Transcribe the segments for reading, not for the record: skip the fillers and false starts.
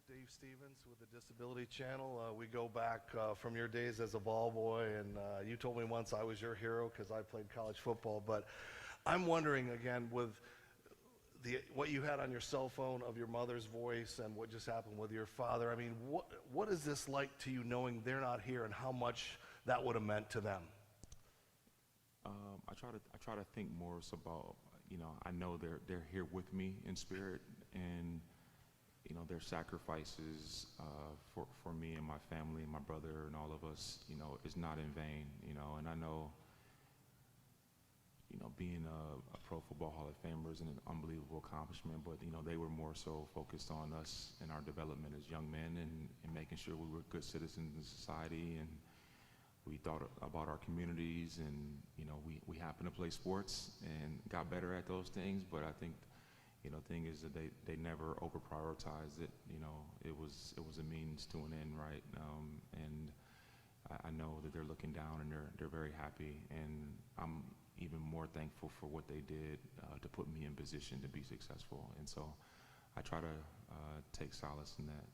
Dave Stevens with the Disability Channel. We go back from your days as a ball boy, and you told me once I was your hero because I played college football. But I'm wondering again, with what you had on your cell phone of your mother's voice and what just happened with your father. I mean, what is this like to you, knowing they're not here, and how much that would have meant to them? I try to think more so about, I know they're here with me in spirit, and their sacrifices for me and my family and my brother and all of us, is not in vain, and I know, being a Pro Football Hall of Famer is an unbelievable accomplishment, but, they were more so focused on us and our development as young men, and making sure we were good citizens in society, and we thought about our communities, and, we happened to play sports and got better at those things, but I think, the thing is that they never over prioritized it. It was a means to an end, right? And I know that they're looking down, and they're very happy, and I'm even more thankful for what they did to put me in position to be successful. And so I try to take solace in that.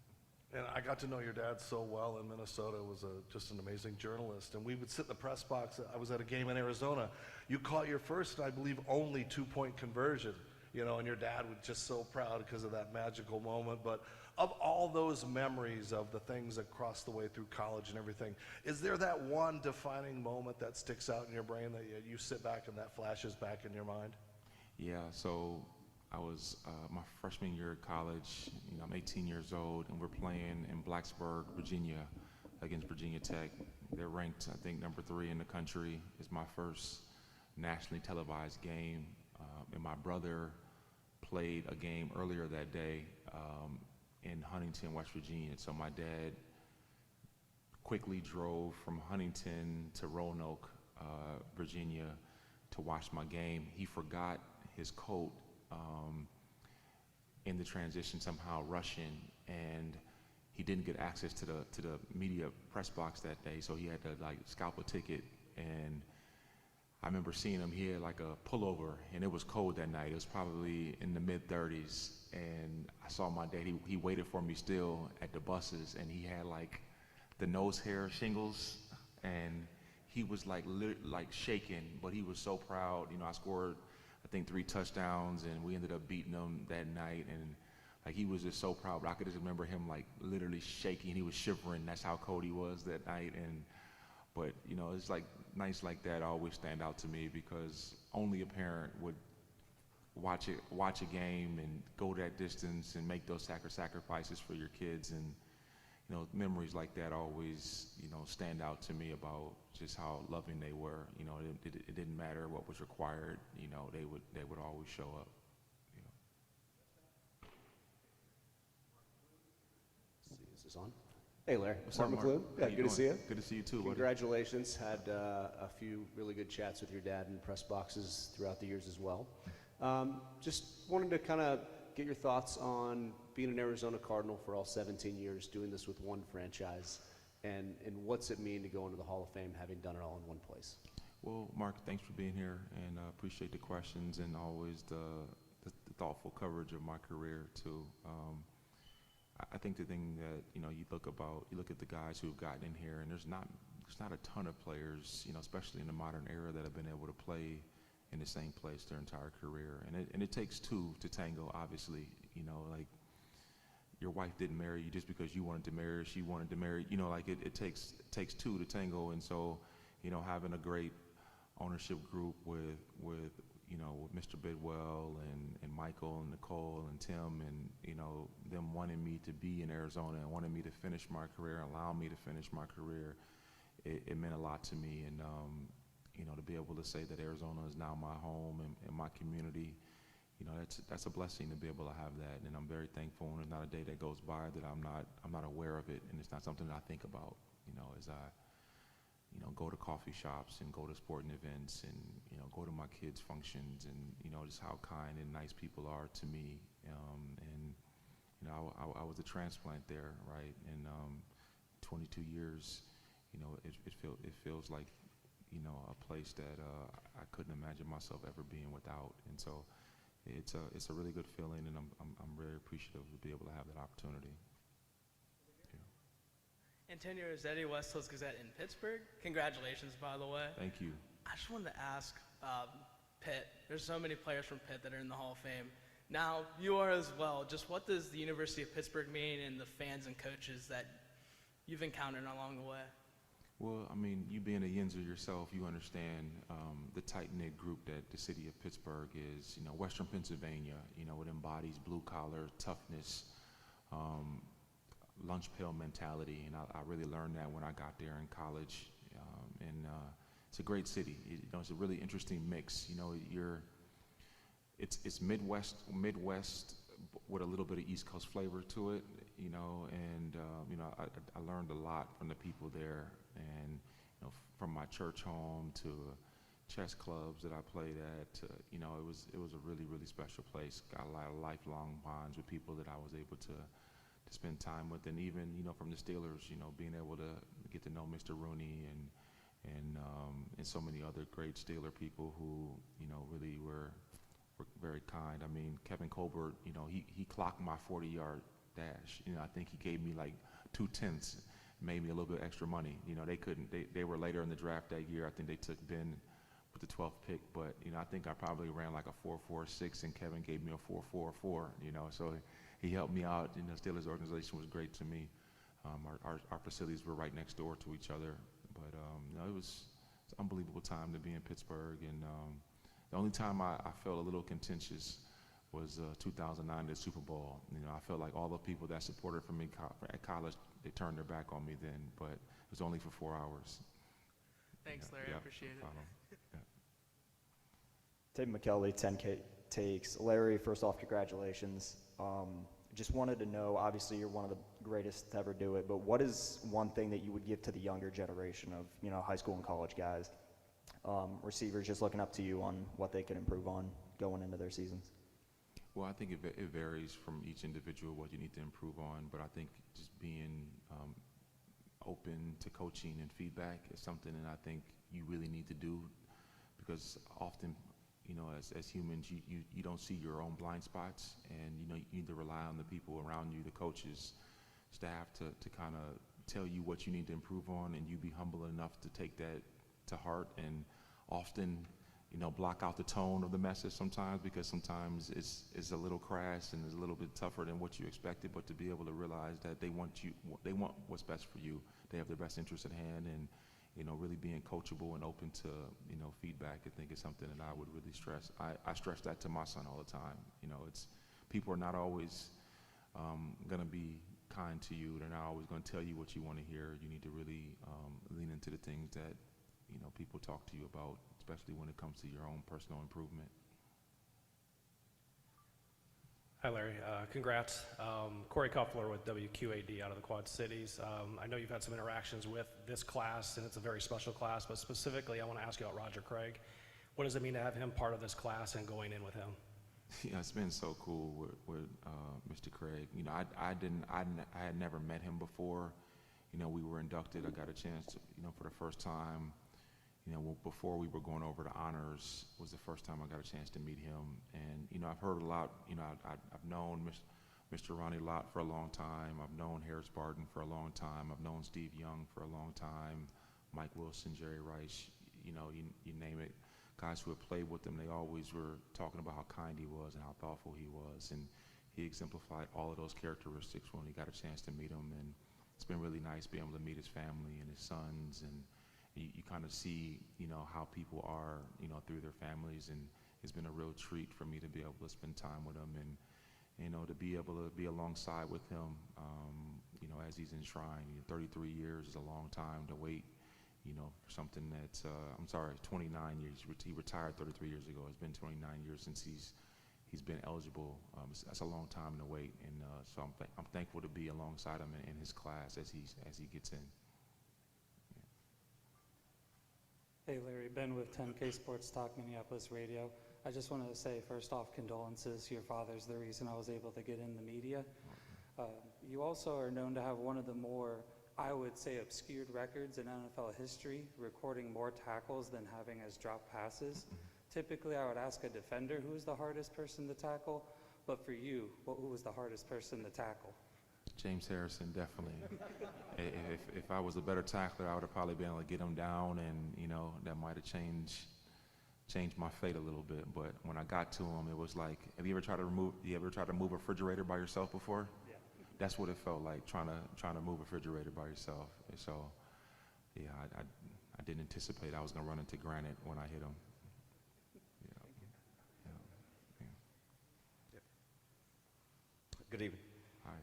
And I got to know your dad so well in Minnesota. Was just an amazing journalist. And we would sit in the press box. I was at a game in Arizona. You caught your first, I believe, only two-point conversion. And your dad was just so proud because of that magical moment. But of all those memories of the things that crossed the way through college and everything, is there that one defining moment that sticks out in your brain that you sit back and that flashes back in your mind? Yeah, so I was my freshman year of college. I'm 18 years old, and we're playing in Blacksburg, Virginia, against Virginia Tech. They're ranked, I think, number 3 in the country. It's my first nationally televised game. And my brother played a game earlier that day in Huntington, West Virginia. So my dad quickly drove from Huntington to Roanoke, Virginia, to watch my game. He forgot his coat in the transition, somehow rushing, and he didn't get access to the media press box that day. So he had to scalp a ticket, and I remember seeing him. He had a pullover, and it was cold that night. It was probably in the mid-30s, and I saw my dad. He waited for me still at the buses, and he had the nose hair shingles, and he was shaking, but he was so proud. I scored, I think, 3 touchdowns, and we ended up beating them that night, and he was just so proud. But I could just remember him literally shaking. He was shivering. That's how cold he was that night. But it's nights like that always stand out to me, because only a parent would watch a game and go that distance and make those sacrifices for your kids. And memories like that always stand out to me about just how loving they were. It didn't matter what was required. They would always show up. Let's see, is this on? Hey, Larry. What's up, Mark? McLuhan? Yeah, good to see you. Good to see you too, buddy. Congratulations. Had a few really good chats with your dad in press boxes throughout the years as well. Just wanted to kind of get your thoughts on being an Arizona Cardinal for all 17 years, doing this with one franchise, and what's it mean to go into the Hall of Fame having done it all in one place? Well, Mark, thanks for being here, and appreciate the questions and always the thoughtful coverage of my career too. I think the thing that you look at the guys who've gotten in here, and there's not a ton of players, especially in the modern era, that have been able to play in the same place their entire career, and it takes two to tango. Obviously, your wife didn't marry you just because you wanted to marry her; she wanted to marry. It takes two to tango, and so having a great ownership group with Mr. Bidwell and Michael and Nicole and Tim, and them wanting me to be in Arizona and wanting me to finish my career, allow me to finish my career, it meant a lot to me. And to be able to say that Arizona is now my home and my community, that's a blessing to be able to have that. And I'm very thankful. And there's not a day that goes by that I'm not aware of it, and it's not something that I think about as I go to coffee shops and go to sporting events and, go to my kids' functions, and, just how kind and nice people are to me. I was a transplant there, right? And 22 years, it feels like, a place that I couldn't imagine myself ever being without. And so it's a really good feeling, and I'm very appreciative to be able to have that opportunity. Antonio Rossetti, West Hills Gazette in Pittsburgh. Congratulations, by the way. Thank you. I just wanted to ask Pitt. There's so many players from Pitt that are in the Hall of Fame. Now, you are as well. Just what does the University of Pittsburgh mean and the fans and coaches that you've encountered along the way? Well, I mean, you being a Yinzer yourself, you understand the tight-knit group that the city of Pittsburgh is. You know, Western Pennsylvania, you know, it embodies blue-collar toughness, lunch pail mentality, and I really learned that when I got there in college. It's a great city. You know, it's a really interesting mix. You know, it's Midwest with a little bit of East Coast flavor to it. You know, and you know, I learned a lot from the people there, and you know, from my church home to chess clubs that I played at. To, you know, it was a really special place. Got a lot of lifelong bonds with people that I was able to spend time with, and even, you know, from the Steelers, you know, being able to get to know Mr. Rooney and so many other great Steeler people who, you know, really were very kind. I mean, Kevin Colbert, you know, he clocked my 40-yard dash. You know, I think he gave me like 2/10, made me a little bit extra money. You know, they were later in the draft that year. I think they took Ben with the 12th pick, but, you know, I think I probably ran like a 4.46, and Kevin gave me a 4.44, you know, so he helped me out. You know, Steelers organization was great to me. Our facilities were right next door to each other, but you know, it was an unbelievable time to be in Pittsburgh. And the only time I felt a little contentious was 2009, the Super Bowl. You know, I felt like all the people that supported for me at college, they turned their back on me then, but it was only for 4 hours. Thanks, Larry. I appreciate it. Yeah. Tate McKelvey, 10K takes. Larry, first off, congratulations. Just wanted to know, obviously you're one of the greatest to ever do it, but what is one thing that you would give to the younger generation of, you know, high school and college guys, receivers just looking up to you on what they could improve on going into their seasons? Well, I think it varies from each individual what you need to improve on, but I think just being open to coaching and feedback is something that I think you really need to do, because often, you know, as humans, you don't see your own blind spots, and, you know, you need to rely on the people around you, the coaches, staff, to kind of tell you what you need to improve on, and you be humble enough to take that to heart, and often, you know, block out the tone of the message sometimes, because sometimes it's a little crass and it's a little bit tougher than what you expected, but to be able to realize that they want what's best for you. They have their best interest at hand, and, you know, really being coachable and open to, you know, feedback, I think is something that I would really stress. I stress that to my son all the time. You know, people are not always going to be kind to you. They're not always going to tell you what you want to hear. You need to really lean into the things that, you know, people talk to you about, especially when it comes to your own personal improvement. Hi, Larry. Congrats. Corey Kuffler with WQAD out of the Quad Cities. I know you've had some interactions with this class, and it's a very special class, but specifically I want to ask you about Roger Craig. What does it mean to have him part of this class and going in with him? Yeah, it's been so cool with Mr. Craig. You know, I had never met him before. You know, we were inducted. I got a chance to, you know, for the first time, you know, before we were going over to honors, was the first time I got a chance to meet him. And, you know, I've heard a lot. You know, I've known Mr. Ronnie Lott for a long time. I've known Harris Barton for a long time. I've known Steve Young for a long time. Mike Wilson, Jerry Rice, you know, you name it. Guys who have played with him, they always were talking about how kind he was and how thoughtful he was. And he exemplified all of those characteristics when we got a chance to meet him. And it's been really nice being able to meet his family and his sons, and you kind of see, you know, how people are, you know, through their families, and it's been a real treat for me to be able to spend time with him, and, you know, to be able to be alongside with him, you know, as he's enshrined. You know, 33 years is a long time to wait, you know, for something that's, 29 years. He retired 33 years ago. It's been 29 years since he's been eligible. That's a long time to wait, and so I'm thankful to be alongside him in his class as he gets in. Hey Larry, Ben with 10K Sports Talk Minneapolis Radio. I just wanted to say, first off, condolences. Your father's the reason I was able to get in the media. You also are known to have one of the more, I would say, obscured records in NFL history, recording more tackles than having as drop passes. Typically, I would ask a defender who was the hardest person to tackle, but for you, who was the hardest person to tackle? James Harrison, definitely. If I was a better tackler, I would have probably been able to get him down, and that might have changed my fate a little bit. But when I got to him, it was like, you ever tried to move a refrigerator by yourself before? Yeah. That's what it felt like, trying to move a refrigerator by yourself. And so, yeah, I didn't anticipate I was gonna run into granite when I hit him. Good evening. Hi.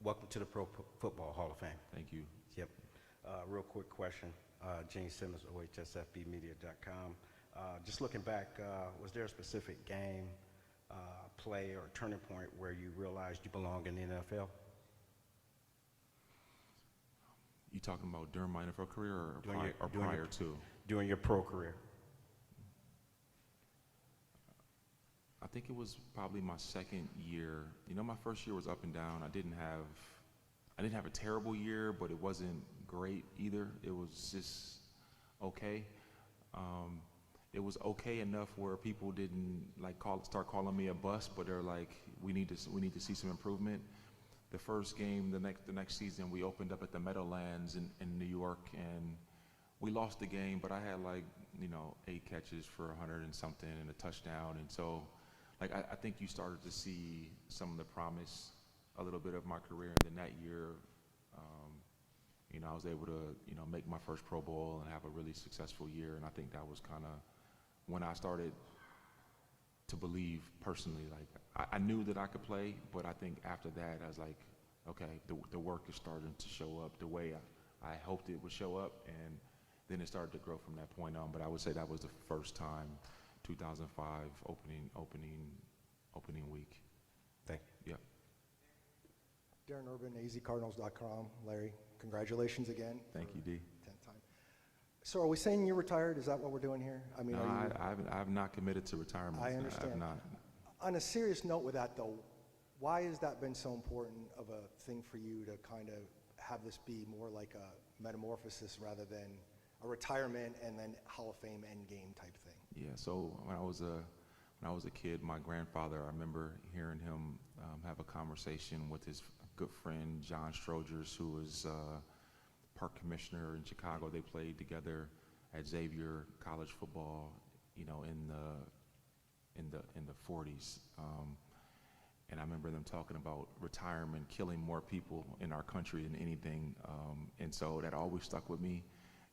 Welcome to the Pro Football Hall of Fame. Thank you. Yep. Real quick question. Gene Simmons, OHSFBmedia.com. Just looking back, was there a specific game, play, or turning point where you realized you belong in the NFL? You talking about during my NFL career or During prior to? During your pro career. I think it was probably my second year. My first year was up and down. I didn't have a terrible year, but it wasn't great either. It was just okay. It was okay enough where people didn't start calling me a bust, but they're like, we need to see some improvement. The first game, the next season, we opened up at the Meadowlands in New York, and we lost the game, but I had 8 catches for 100 and something and a touchdown, and so. I think you started to see some of the promise, a little bit of my career, and then that year, I was able to, make my first Pro Bowl and have a really successful year, and I think that was kind of when I started to believe personally. I knew that I could play, but I think after that, I was like, okay, the work is starting to show up the way I hoped it would show up, and then it started to grow from that point on. But I would say that was the first time. 2005 opening week. Thank you. Yep. Darren Urban, azcardinals.com. Larry, congratulations again. Thank you, D. 10th time. So are we saying you're retired? Is that what we're doing here? I mean, No, I have not committed to retirement. I understand. I have not. On a serious note with that, though, why has that been so important of a thing for you to kind of have this be more like a metamorphosis rather than a retirement and then Hall of Fame end game type thing? Yeah, so when I was a kid, my grandfather, I remember hearing him have a conversation with his good friend John Strogers, who was park commissioner in Chicago. They played together at Xavier college football, in the 40s. And I remember them talking about retirement killing more people in our country than anything. And so that always stuck with me.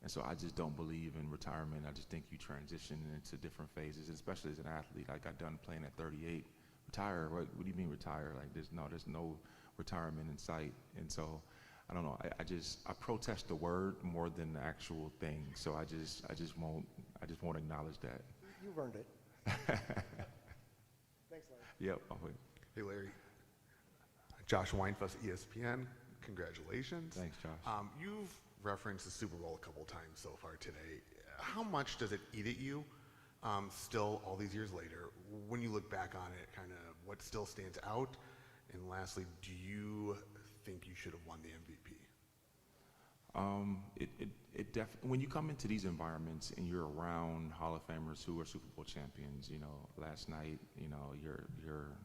And so I just don't believe in retirement. I just think you transition into different phases, especially as an athlete. I got done playing at 38. Retire? What do you mean retire? There's no retirement in sight. And so I don't know. I protest the word more than the actual thing. So I just won't acknowledge that. You've earned it. Thanks, Larry. Yep. I'll wait. Hey, Larry. Josh Weinfuss, ESPN. Congratulations. Thanks, Josh. You've referenced the Super Bowl a couple times so far today. How much does it eat at you still all these years later? When you look back on it, kind of what still stands out? And lastly, do you think you should have won the MVP? When you come into these environments and you're around Hall of Famers who are Super Bowl champions, last night, you're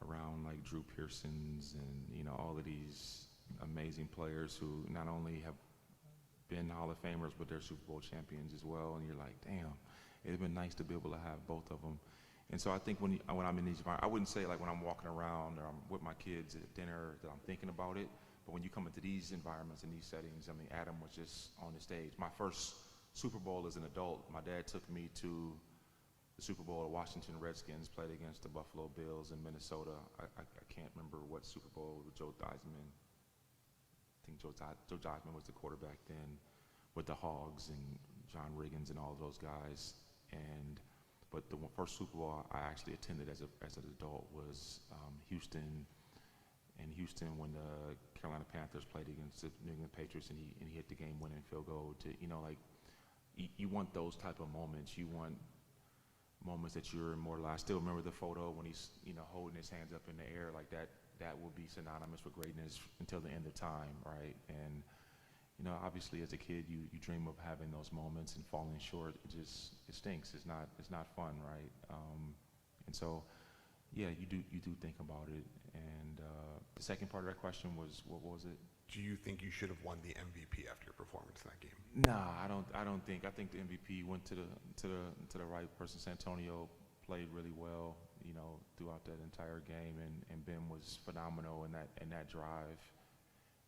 around like Drew Pearsons and, all of these amazing players who not only have been Hall of Famers, but they're Super Bowl champions as well. And you're like, damn, it'd been nice to be able to have both of them. And so I think when I'm in these environments, I wouldn't say like when I'm walking around or I'm with my kids at dinner that I'm thinking about it. But when you come into these environments and these settings, I mean, Adam was just on the stage. My first Super Bowl as an adult, my dad took me to the Super Bowl. The Washington Redskins played against the Buffalo Bills in Minnesota. I can't remember what Super Bowl with Joe Theismann. I think Joe Theismann was the quarterback then, with the Hogs and John Riggins and all of those guys. But the first Super Bowl I actually attended as an adult was Houston. In Houston, when the Carolina Panthers played against the New England Patriots, and he hit the game-winning field goal. You want those type of moments. You want moments that you're immortalized. I still remember the photo when he's holding his hands up in the air like that. That will be synonymous with greatness until the end of time, right? And obviously as a kid, you dream of having those moments and falling short. It stinks. It's not fun, right? And so, Yeah, you do think about it. And the second part of that question was, what was it? Do you think you should have won the MVP after your performance in that game? Nah, I don't think. I think the MVP went to the right person. Santonio played really well, you know, throughout that entire game, and Ben was phenomenal in that drive.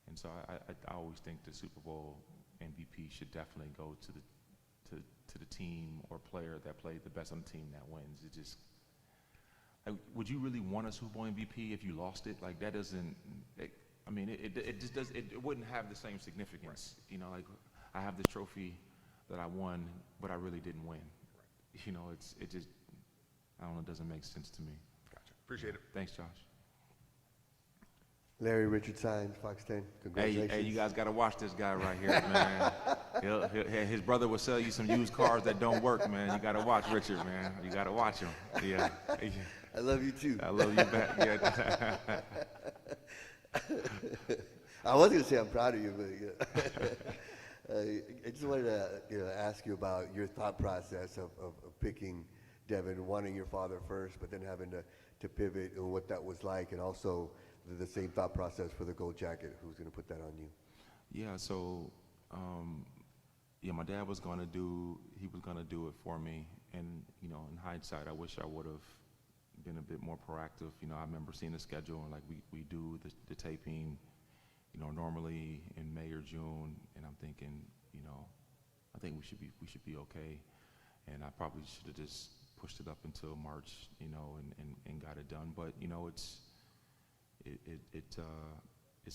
And so I always think the Super Bowl MVP should definitely go to the team or player that played the best on the team that wins. It just, would you really want a Super Bowl MVP if you lost it? Like, that doesn't. It just does. It wouldn't have the same significance. Right. You know, like, I have this trophy that I won, but I really didn't win. Right. You know, it just, I don't know. It doesn't make sense to me. Gotcha. Appreciate it. Thanks, Josh. Larry Richard Sines, Fox 10. Congratulations. Hey, you guys got to watch this guy right here, man. His brother will sell you some used cars that don't work, man. You got to watch Richard, man. You got to watch him. Yeah. I love you too. I love you back. Yeah. I was going to say I'm proud of you, but I just wanted to ask you about your thought process of picking Devin, wanting your father first, but then having to pivot, and what that was like, and also the same thought process for the gold jacket. Who's going to put that on you? Yeah, so my dad was going to do it for me, and you know, in hindsight, I wish I would have been a bit more proactive. You know, I remember seeing the schedule, and like we do the taping, you know, normally in May or June, and I'm thinking, you know, I think we should be okay, and I probably should have just pushed it up until March, you know, and got it done. But you know, it's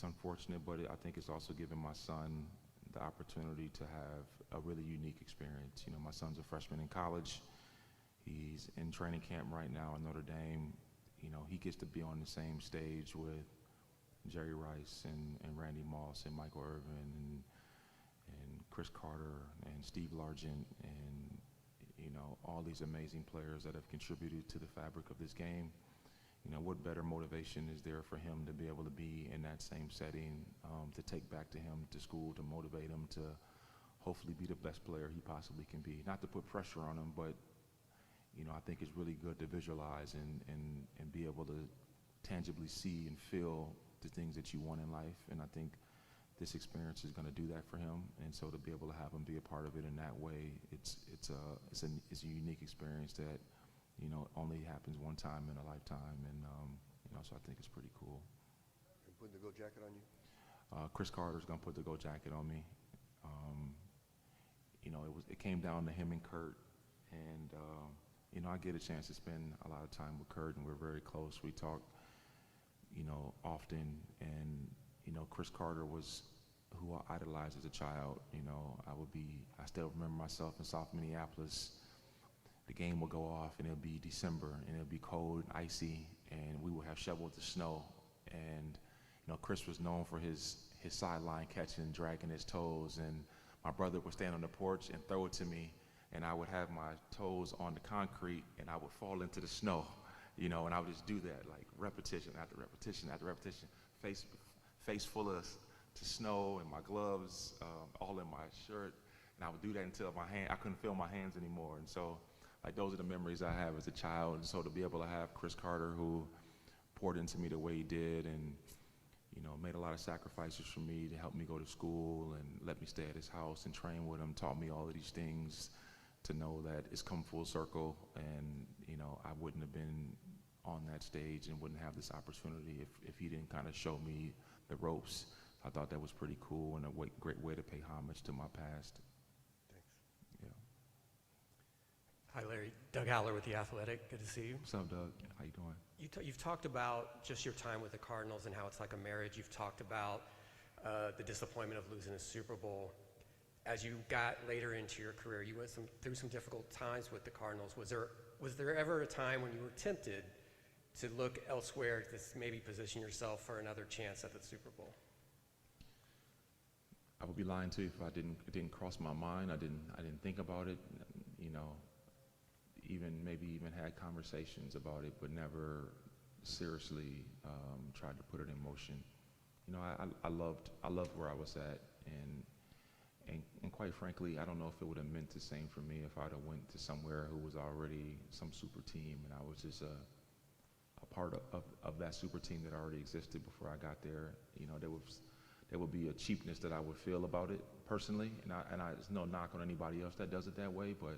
unfortunate, but I think it's also given my son the opportunity to have a really unique experience. You know, my son's a freshman in college. He's in training camp right now at Notre Dame. You know, he gets to be on the same stage with Jerry Rice and Randy Moss and Michael Irvin and Chris Carter and Steve Largent and, you know, all these amazing players that have contributed to the fabric of this game. You know, what better motivation is there for him to be able to be in that same setting, to take back to him to school, to motivate him to hopefully be the best player he possibly can be. Not to put pressure on him, but, you know, I think it's really good to visualize and be able to tangibly see and feel the things that you want in life. And I think this experience is going to do that for him. And so to be able to have him be a part of it in that way, it's a unique experience that, you know, only happens one time in a lifetime, and you know, so I think it's pretty cool. And putting the gold jacket on you? Chris Carter's gonna put the gold jacket on me. You know, it came down to him and Kurt, and you know, I get a chance to spend a lot of time with Kurt, and we're very close. We talk, you know, often, and you know, Chris Carter was who I idolized as a child. You know, I still remember myself in South Minneapolis. The game will go off, and it'll be December, and it'll be cold, icy, and we will have shoveled the snow. And you know, Chris was known for his sideline catching and dragging his toes, and my brother would stand on the porch and throw it to me, and I would have my toes on the concrete, and I would fall into the snow, you know, and I would just do that, like repetition after repetition after repetition, face full of snow, and my gloves all in my shirt, and I would do that until I couldn't feel my hands anymore. And so, like, those are the memories I have as a child. And so to be able to have Chris Carter, who poured into me the way he did, and you know, made a lot of sacrifices for me to help me go to school and let me stay at his house and train with him, taught me all of these things, to know that it's come full circle, and you know, I wouldn't have been on that stage and wouldn't have this opportunity if he didn't kind of show me the ropes. I thought that was pretty cool and a great way to pay homage to my past. Hi, Larry. Doug Haller with The Athletic. Good to see you. What's up, Doug? How you doing? You've talked about just your time with the Cardinals and how it's like a marriage. You've talked about the disappointment of losing a Super Bowl. As you got later into your career, you went through some difficult times with the Cardinals. Was there ever a time when you were tempted to look elsewhere to maybe position yourself for another chance at the Super Bowl? I would be lying to you if it didn't cross my mind. I didn't think about it. You know, maybe had conversations about it, but never seriously tried to put it in motion. You know, I loved where I was at, and quite frankly, I don't know if it would have meant the same for me if I'd have went to somewhere who was already some super team, and I was just a part of that super team that already existed before I got there. You know, there would be a cheapness that I would feel about it personally, and there's no knock on anybody else that does it that way, but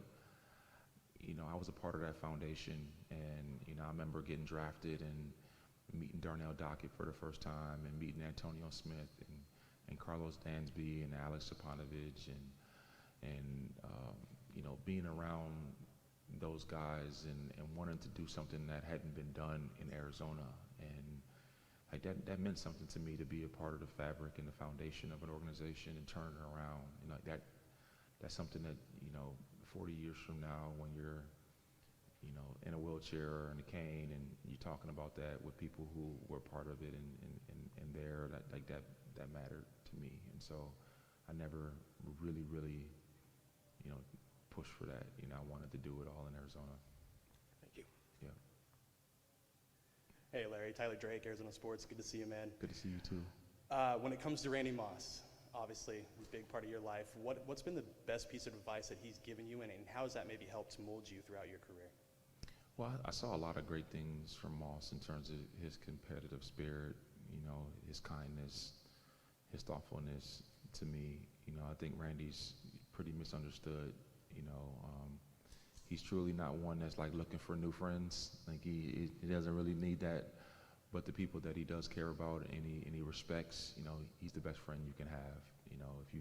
you know, I was a part of that foundation, and you know, I remember getting drafted and meeting Darnell Dockett for the first time, and meeting Antonio Smith and Carlos Dansby and Alex Sapanovich, and you know, being around those guys and wanting to do something that hadn't been done in Arizona, and like that meant something to me, to be a part of the fabric and the foundation of an organization and turn it around. You know, that's something that, you know, 40 years from now, when you're, you know, in a wheelchair or in a cane, and you're talking about that with people who were part of it and there, that mattered to me. And so I never really, you know, pushed for that. You know, I wanted to do it all in Arizona. Thank you. Yeah. Hey, Larry. Tyler Drake, Arizona Sports. Good to see you, man. Good to see you too. When it comes to Randy Moss, obviously a big part of your life, what's been the best piece of advice that he's given you, and how has that maybe helped mold you throughout your career? Well, I saw a lot of great things from Moss in terms of his competitive spirit, you know, his kindness, his thoughtfulness to me. You know, I think Randy's pretty misunderstood. You know, he's truly not one that's like looking for new friends. Like he doesn't really need that. But the people that he does care about and he respects, you know, he's the best friend you can have. You know, if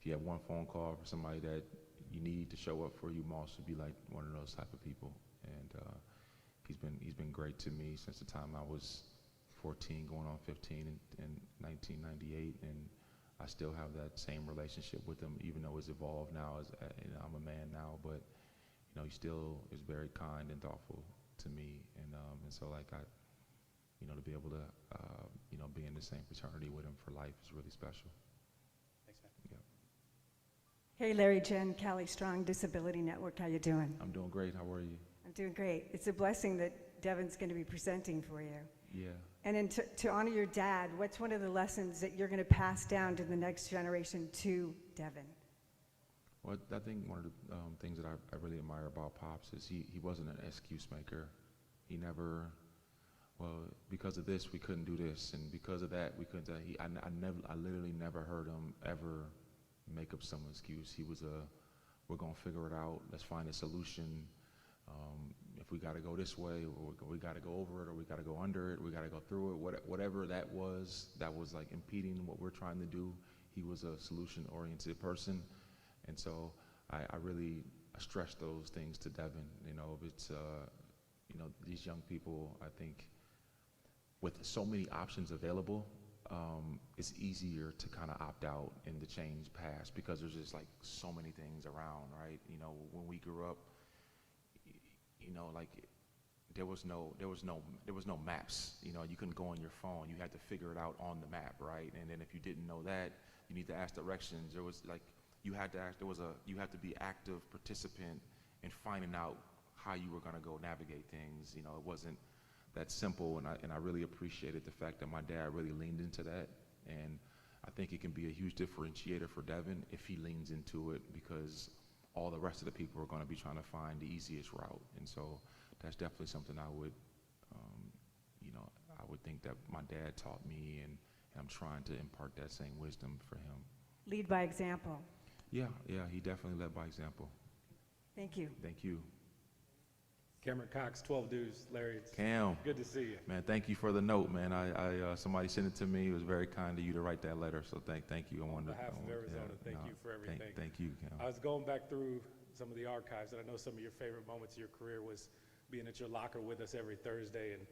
you have one phone call for somebody that you need to show up for you, Moss would be like one of those type of people. And he's been great to me since the time I was 14, going on 15 in 1998, and I still have that same relationship with him, even though it's evolved now. As you know, I'm a man now, but you know, he still is very kind and thoughtful to me, and so like you know, to be able to you know, be in the same fraternity with him for life is really special. Thanks, man. Yeah. Hey, Larry, Jen, Callie Strong, Disability Network. How you doing? I'm doing great. How are you? I'm doing great. It's a blessing that Devin's going to be presenting for you. Yeah. And then to honor your dad, what's one of the lessons that you're going to pass down to the next generation to Devin? Well, I think one of the things that I really admire about Pops is he wasn't an excuse maker. He never, well, because of this we couldn't do this, and because of that we couldn't. I literally never heard him ever make up some excuse. He was we're gonna figure it out. Let's find a solution. If we got to go this way, or we got to go over it, or we got to go under it, we got to go through it. Whatever that was like impeding what we're trying to do. He was a solution-oriented person, and so I really stress those things to Devin. You know, it's you know, these young people, I think, with so many options available, it's easier to kind of opt out and to change paths because there's just like so many things around, right? You know, when we grew up, you know, like there was no maps. You know, you couldn't go on your phone. You had to figure it out on the map, right? And then if you didn't know that, you need to ask directions. There was like you had to be active participant in finding out how you were going to go navigate things. You know, it wasn't that simple, and I really appreciated the fact that my dad really leaned into that, and I think it can be a huge differentiator for Devin if he leans into it, because all the rest of the people are going to be trying to find the easiest route, and so that's definitely something I would, you know, I would think that my dad taught me, and I'm trying to impart that same wisdom for him. Lead by example. Yeah, he definitely led by example. Thank you. Thank you. Cameron Cox, 12 Dudes. Larry, it's Cam, good to see you. Man, thank you for the note, man. Somebody sent it to me. It was very kind of you to write that letter, so thank you. On behalf of Arizona, thank you for everything. Thank you, Cam. I was going back through some of the archives, and I know some of your favorite moments of your career was being at your locker with us every Thursday, and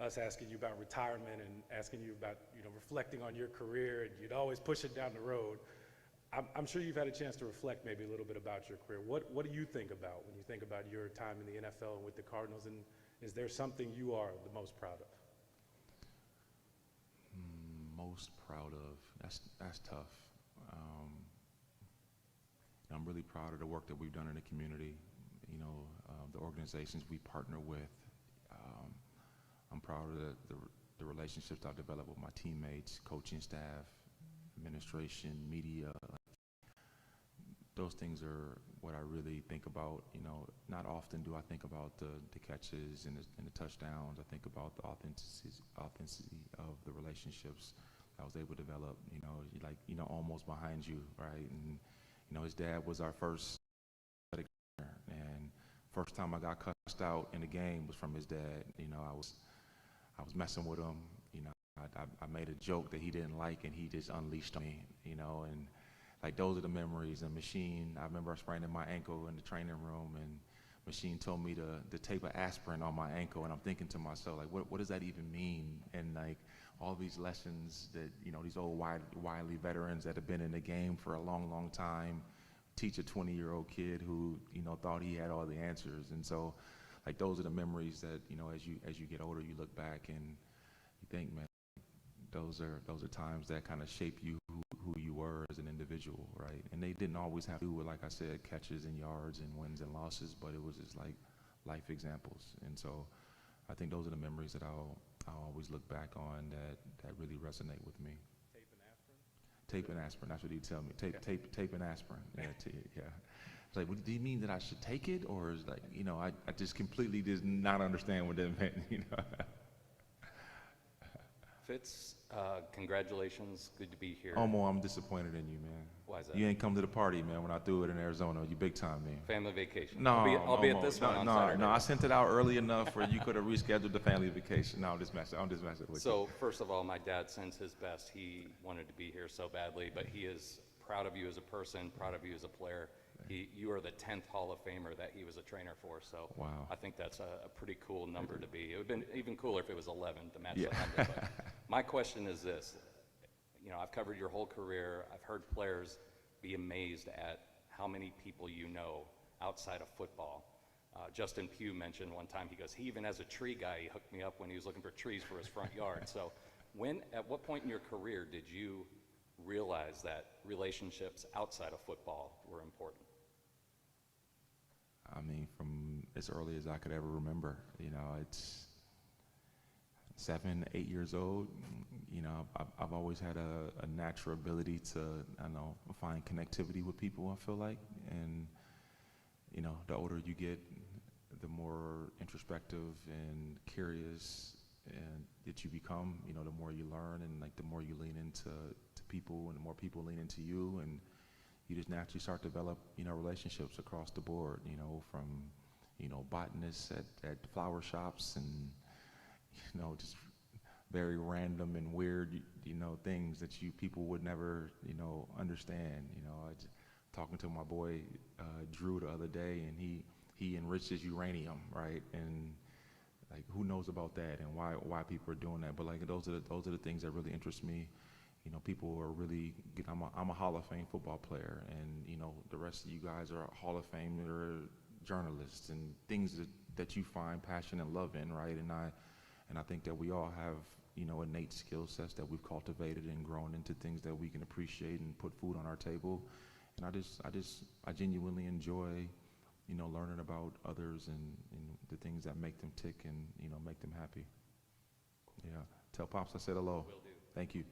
us asking you about retirement and asking you about, you know, reflecting on your career, and you'd always push it down the road. I'm sure you've had a chance to reflect maybe a little bit about your career. What do you think about when you think about your time in the NFL and with the Cardinals, and is there something you are the most proud of? Most proud of? That's tough. I'm really proud of the work that we've done in the community, you know, the organizations we partner with. I'm proud of the relationships I've developed with my teammates, coaching staff, administration, media. those things are what I really think about. You know, not often do I think about the catches and the touchdowns. I think about the authenticity of the relationships I was able to develop. You know, like, you know, almost behind you, right? And you know, his dad was our first athletic trainer, and first time I got cussed out in the game was from his dad. You know, I was messing with him. You know, I made a joke that he didn't like, and he just unleashed on me. You know, and like, those are the memories. And Machine, I remember spraining my ankle in the training room, and Machine told me to tape an aspirin on my ankle, and I'm thinking to myself, like, what does that even mean? And like, all these lessons that, you know, these old wily veterans that have been in the game for a long, long time teach a 20-year-old kid who, you know, thought he had all the answers. And so, like, those are the memories that, you know, as you get older, you look back and you think, man, those are times that kind of shape you, who you were as an individual, right? And they didn't always have to do with, like I said, catches and yards and wins and losses, but it was just like life examples. And so I think those are the memories that I'll always look back on that really resonate with me. Tape and aspirin, that's what he'd tell me. Tape and aspirin. Yeah, yeah. It's like, well, do you mean that I should take it? Or is like, you know, I just completely did not understand what that meant, you know. Fitz, congratulations. Good to be here. Omo, I'm disappointed in you, man. Why is that? You ain't come to the party, man, when I threw it in Arizona. You big time, man. Family vacation. No, I'll be at Omo, this one on Saturday. No, I sent it out early enough where you could have rescheduled the family vacation. No, I'm just messing with you. So, first of all, my dad sends his best. He wanted to be here so badly, but he is proud of you as a person, proud of you as a player. You are the 10th Hall of Famer that he was a trainer for, so wow. I think that's a pretty cool number to be. It would have been even cooler if it was 11 to match that number. But my question is this. You know, I've covered your whole career. I've heard players be amazed at how many people you know outside of football. Justin Pugh mentioned one time, he goes, he even has a tree guy. He hooked me up when he was looking for trees for his front yard. So at what point in your career did you realize that relationships outside of football were important? I mean, from as early as I could ever remember. You know, it's 7, 8 years old. You know, I've always had a natural ability to, I don't know, find connectivity with people, I feel like. And, you know, the older you get, the more introspective and curious and that you become. You know, the more you learn, and like the more you lean into people, and the more people lean into you, and you just naturally start to develop, you know, relationships across the board, you know, from, you know, botanists at flower shops, and, you know, just very random and weird, you know, things that people would never, you know, understand. You know, talking to my boy Drew the other day, and he enriches uranium, right? And like, who knows about that, and why people are doing that? But like, those are the things that really interest me. You know, people are really, I'm a Hall of Fame football player, and, you know, the rest of you guys are Hall of Fame journalists, and things that you find passion and love in, right? And I think that we all have, you know, innate skill sets that we've cultivated and grown into things that we can appreciate and put food on our table. And I genuinely enjoy, you know, learning about others and the things that make them tick and, you know, make them happy. Yeah. Tell Pops I said hello. Will do. Thank you.